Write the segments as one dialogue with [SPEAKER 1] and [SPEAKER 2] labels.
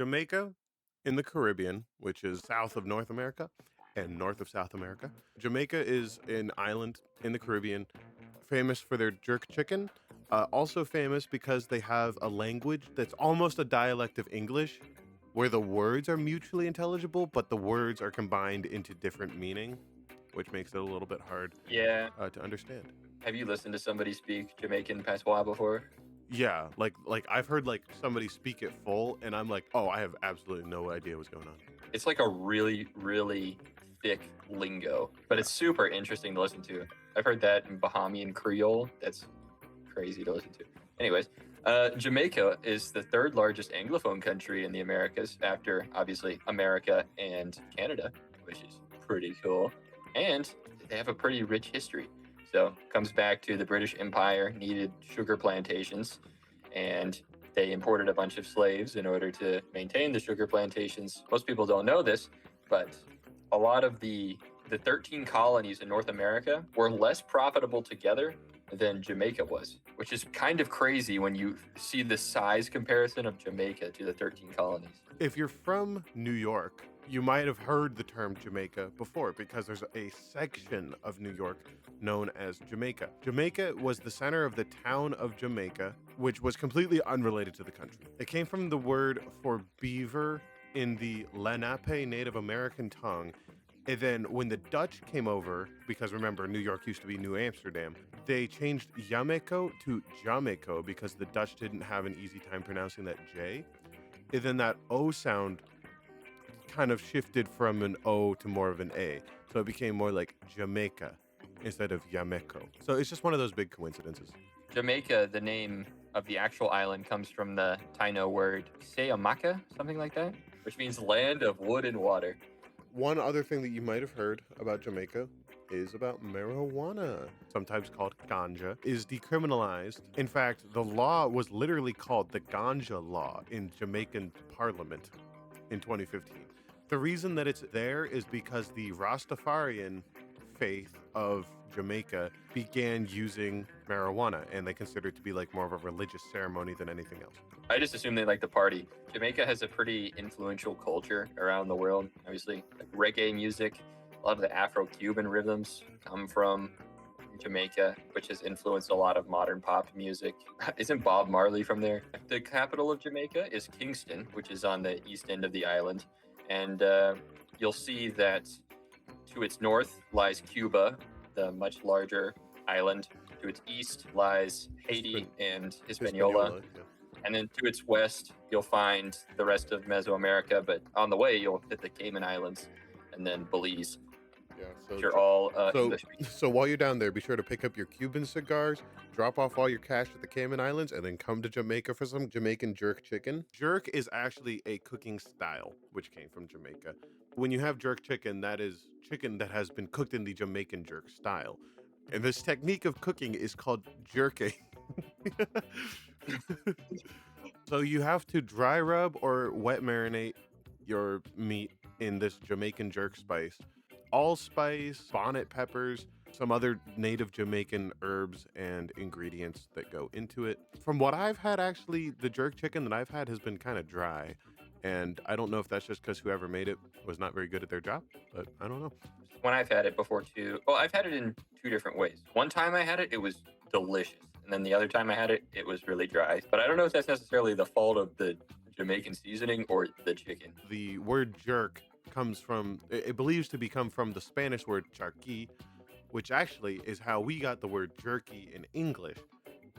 [SPEAKER 1] Jamaica in the Caribbean, which is south of North America and north of South America. Jamaica is an island in the Caribbean, famous for their jerk chicken. Also famous because they have a language that's almost a dialect of English, where the words are mutually intelligible, but the words are combined into different meaning, which makes it a little bit hard
[SPEAKER 2] Yeah.
[SPEAKER 1] to understand.
[SPEAKER 2] Have you listened to somebody speak Jamaican patois before?
[SPEAKER 1] Yeah, like I've heard like somebody speak it full, and I'm like, oh, I have absolutely no idea what's going on.
[SPEAKER 2] It's like a really, really thick lingo, but it's super interesting to listen to. I've heard that in Bahamian Creole. That's crazy to listen to. Anyways, Jamaica is the third largest Anglophone country in the Americas after obviously America and Canada, which is pretty cool. And they have a pretty rich history. So comes back to the British Empire needed sugar plantations, and they imported a bunch of slaves in order to maintain the sugar plantations. Most people don't know this, but a lot of the 13 colonies in North America were less profitable together than Jamaica was, which is kind of crazy when you see the size comparison of Jamaica to the 13 colonies.
[SPEAKER 1] If you're from New York, you might have heard the term Jamaica before because there's a section of New York known as Jamaica. Jamaica was the center of the town of Jamaica, which was completely unrelated to the country. It came from the word for beaver in the Lenape Native American tongue. And then when the Dutch came over, because remember, New York used to be New Amsterdam, they changed Yameco to Jamaico because the Dutch didn't have an easy time pronouncing that J. And then that O sound kind of shifted from an O to more of an A. So it became more like Jamaica instead of Yameco. So it's just one of those big coincidences.
[SPEAKER 2] Jamaica, the name of the actual island, comes from the Taino word Seamaka, something like that, which means land of wood and water.
[SPEAKER 1] One other thing that you might have heard about Jamaica is about marijuana, sometimes called ganja, is decriminalized. In fact, the law was literally called the Ganja Law in Jamaican Parliament in 2015. The reason that it's there is because the Rastafarian faith of Jamaica began using marijuana, and they consider it to be like more of a religious ceremony than anything else.
[SPEAKER 2] I just assume they like to party. Jamaica has a pretty influential culture around the world. Obviously, like reggae music, a lot of the Afro-Cuban rhythms come from Jamaica, which has influenced a lot of modern pop music. Isn't Bob Marley from there? The capital of Jamaica is Kingston, which is on the east end of the island. And you'll see that to its north lies Cuba, the much larger island. To its east lies Haiti and Hispaniola.
[SPEAKER 1] Yeah.
[SPEAKER 2] And then to its west, you'll find the rest of Mesoamerica. But on the way, you'll hit the Cayman Islands and then Belize,
[SPEAKER 1] Yeah,
[SPEAKER 2] which are all
[SPEAKER 1] so
[SPEAKER 2] English.
[SPEAKER 1] so while you're down there, be sure to pick up your Cuban cigars, drop off all your cash at the Cayman Islands, and then come to Jamaica for some Jamaican jerk chicken. Jerk is actually a cooking style which came from Jamaica. When you have jerk chicken, that is chicken that has been cooked in the Jamaican jerk style. And this technique of cooking is called jerking. So you have to dry rub or wet marinate your meat in this Jamaican jerk spice. Allspice, bonnet peppers, some other native Jamaican herbs and ingredients that go into it. From what I've had, actually, the jerk chicken that I've had has been kind of dry. And I don't know if that's just because whoever made it was not very good at their job, but I don't know.
[SPEAKER 2] When I've had it before too, well, I've had it in two different ways. One time I had it, it was delicious. And then the other time I had it, it was really dry. But I don't know if that's necessarily the fault of the Jamaican seasoning or the chicken.
[SPEAKER 1] The word jerk comes from, it believes to become from the Spanish word charqui, which actually is how we got the word jerky in English.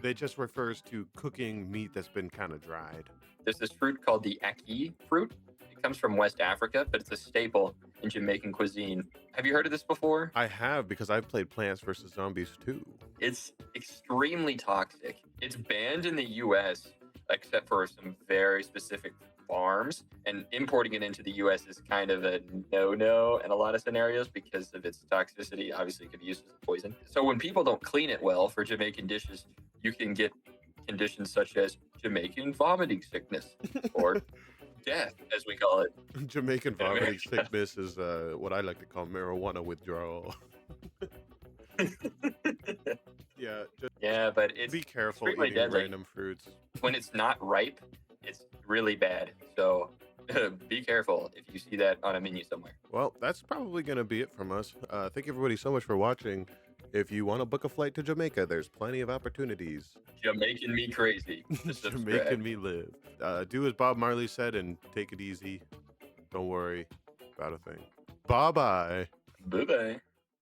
[SPEAKER 1] That just refers to cooking meat that's been kind of dried.
[SPEAKER 2] There's this fruit called the ackee fruit. It comes from West Africa, but it's a staple in Jamaican cuisine. Have you heard of this before?
[SPEAKER 1] I have, because I've played Plants vs. Zombies too.
[SPEAKER 2] It's extremely toxic. It's banned in the US, except for some very specific farms. And importing it into the US is kind of a no-no in a lot of scenarios because of its toxicity. Obviously, it could be used as a poison. So when people don't clean it well for Jamaican dishes, you can get conditions such as Jamaican vomiting sickness or death, as we call it.
[SPEAKER 1] Jamaican vomiting sickness is what I like to call marijuana withdrawal. Yeah, just
[SPEAKER 2] Yeah, but it's
[SPEAKER 1] be careful
[SPEAKER 2] extremely
[SPEAKER 1] eating
[SPEAKER 2] deadly.
[SPEAKER 1] random fruits.
[SPEAKER 2] When it's not ripe, it's really bad. So Be careful if you see that on a menu somewhere.
[SPEAKER 1] Well, that's probably going to be it from us. Thank everybody so much for watching. If you want to book a flight to Jamaica, there's plenty of opportunities.
[SPEAKER 2] Jamaican me crazy.
[SPEAKER 1] Jamaican me live. Do as Bob Marley said and take it easy. Don't worry about a thing. Bye-bye.
[SPEAKER 2] Bye-bye.